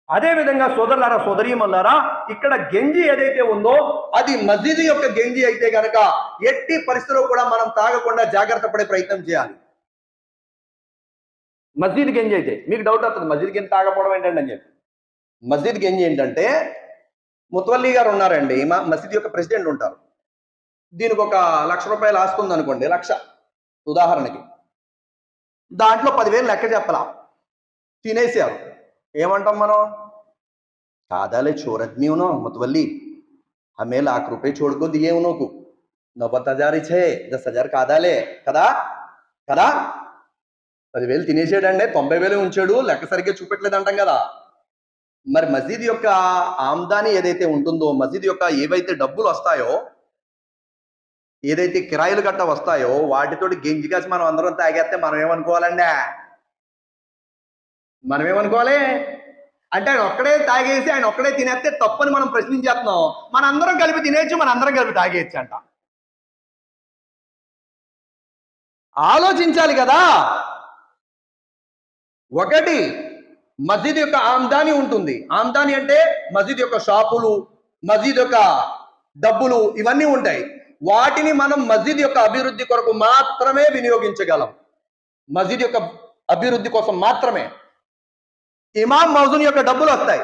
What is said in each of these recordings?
అదే విధంగా సోదరులారా సోదరీమణులారా, ఇక్కడ గంజి ఏదైతే ఉందో అది మస్జిద్ యొక్క గంజి అయితే గనక ఎట్టి పరిస్థితుల్లో కూడా మనం తాగకుండా జాగ్రత్త పడే ప్రయత్నం చేయాలి. మస్జిద్ గంజి అయితే మీకు డౌట్ వస్తుంది, మస్జిద్ గంజి తాగకపోవడం ఏంటండి అని చెప్పి. మస్జిద్ గంజి ఏంటంటే, ముతవల్లి గారు ఉన్నారండి, మా మసీద్ యొక్క ప్రెసిడెంట్ ఉంటారు. దీనికి ఒక ₹1,00,000 ఆస్తుంది అనుకోండి, 1,00,000 ఉదాహరణకి. దాంట్లో 10,000 లెక్క చెప్పలా, తినేసారు. ఏమంటాం మనం? కాదాలే చోర్ ఆద్మీ హూ నా ముతవల్లి, హమే ₹1,00,000 छोड़ को दिए उन्हों को, 90,000 ఇచ్చే 10,000 కాదాలే కదా కదా. 10,000 తినేసాడండి, 90,000 ఉంచాడు, లెక్క సరిగ్గా చూపెట్టలేదు అంటాం కదా. మరి మసీద్ యొక్క ఆమ్దాని ఏదైతే ఉంటుందో, మసీద్ యొక్క ఏవైతే డబ్బులు వస్తాయో, ఏదైతే కిరాయిలు గట్ట వస్తాయో, వాటితోటి గంజి కాసి మనం అందరం తాగేస్తే మనం ఏమనుకోవాలండి? మనం ఏమనుకోవాలి అంటే, ఆయన ఒక్కడే తాగేసి ఆయన ఒక్కడే తినేస్తే తప్పని మనం ప్రశ్నించేస్తున్నాం. మనందరం కలిపి తినేయచ్చు, మనందరం కలిపి తాగేయచ్చు అంట. ఆలోచించాలి కదా. ఒకటి, మస్జిద్ యొక్క ఆమ్దాని ఉంటుంది. ఆమ్దాని అంటే మస్జిద్ యొక్క షాపులు, మస్జిద్ యొక్క డబ్బులు ఇవన్నీ ఉంటాయి. వాటిని మనం మస్జిద్ యొక్క అభివృద్ధి కొరకు మాత్రమే వినియోగించగలం. మస్జిద్ యొక్క అభివృద్ధి కోసం మాత్రమే. ఇమాం మౌజూన్ యొక్క డబ్బులు వస్తాయి,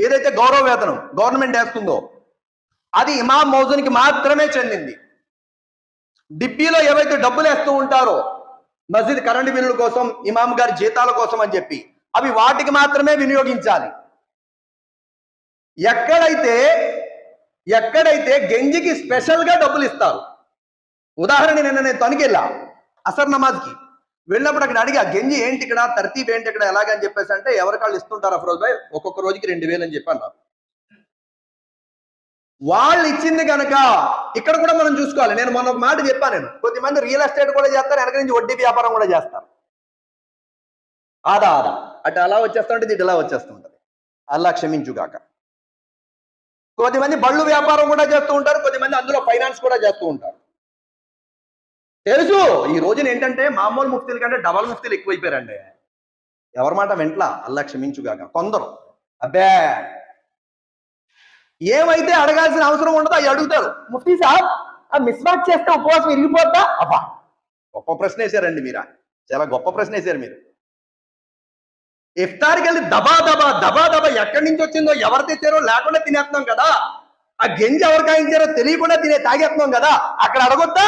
ఏదైతే గౌరవ వేతనం గవర్నమెంట్ వేస్తుందో అది ఇమాం మౌజూన్కి మాత్రమే చెందింది. డిప్పీలో ఏవైతే డబ్బులు వేస్తూ ఉంటారో మస్జిద్ కరెంటు బిల్లుల కోసం, ఇమాం గారి జీతాల కోసం అని చెప్పి, అవి వాటికి మాత్రమే వినియోగించాలి. ఎక్కడైతే గంజికి స్పెషల్గా డబ్బులు ఇస్తారు. ఉదాహరణ, నిన్న నేను తణుకెళ్ళా అసర్ నమాజ్కి వెళ్ళినప్పుడు అక్కడ అడిగా, గంజి ఏంటి ఇక్కడ, తర్తీబ్ ఏంటి ఇక్కడ, ఎలాగని చెప్పేసి అంటే, ఎవరికాళ్ళు ఇస్తుంటారు అఫరోజ్ భాయ్, ఒక్కొక్క రోజుకి 2,000 అని చెప్పి అన్నారు. వాళ్ళు ఇచ్చింది కనుక ఇక్కడ కూడా మనం చూసుకోవాలి. నేను మొన్న ఒక మాట చెప్పాను, నేను కొద్దిమంది రియల్ ఎస్టేట్ కూడా చేస్తారు, వెనక నుంచి వడ్డీ వ్యాపారం కూడా చేస్తారు. ఆదా అటు అలా వచ్చేస్తుంటది, ఇటు ఇలా వచ్చేస్తుంటది. అల్లా క్షమించుగాక. కొద్దిమంది బళ్ళు వ్యాపారం కూడా చేస్తూ ఉంటారు, కొద్దిమంది అందులో ఫైనాన్స్ కూడా చేస్తూ ఉంటారు. తెలుసు ఈ రోజున ఏంటంటే మామూలు ముఫ్తీల కంటే డబల్ ముఫ్తీలు ఎక్కువైపోయారండి. ఎవరి మాట వెంట్లా, అల్లా క్షమించుగాక. కొందరు అబ్బే ఏమైతే అడగాల్సిన అవసరం ఉండదో అవి అడుగుతారు. ముఫ్తీ సాబ్ ఆ మిస్వాక్ చేస్తే ఉపవాసం ఇరిగిపోద్దా? అబ్బా గొప్ప ప్రశ్న వేశారండి మీరు, చాలా గొప్ప ప్రశ్న వేశారు మీరు. ఇఫ్తార్కి వెళ్ళి దబా దబా ఎక్కడి నుంచి వచ్చిందో, ఎవరు తెచ్చారో లేకుండా తినేస్తున్నాం కదా. ఆ గంజి ఎవరు కాయించారో తెలియకుండా తాగేస్తున్నాం కదా. అక్కడ అడగొద్దా?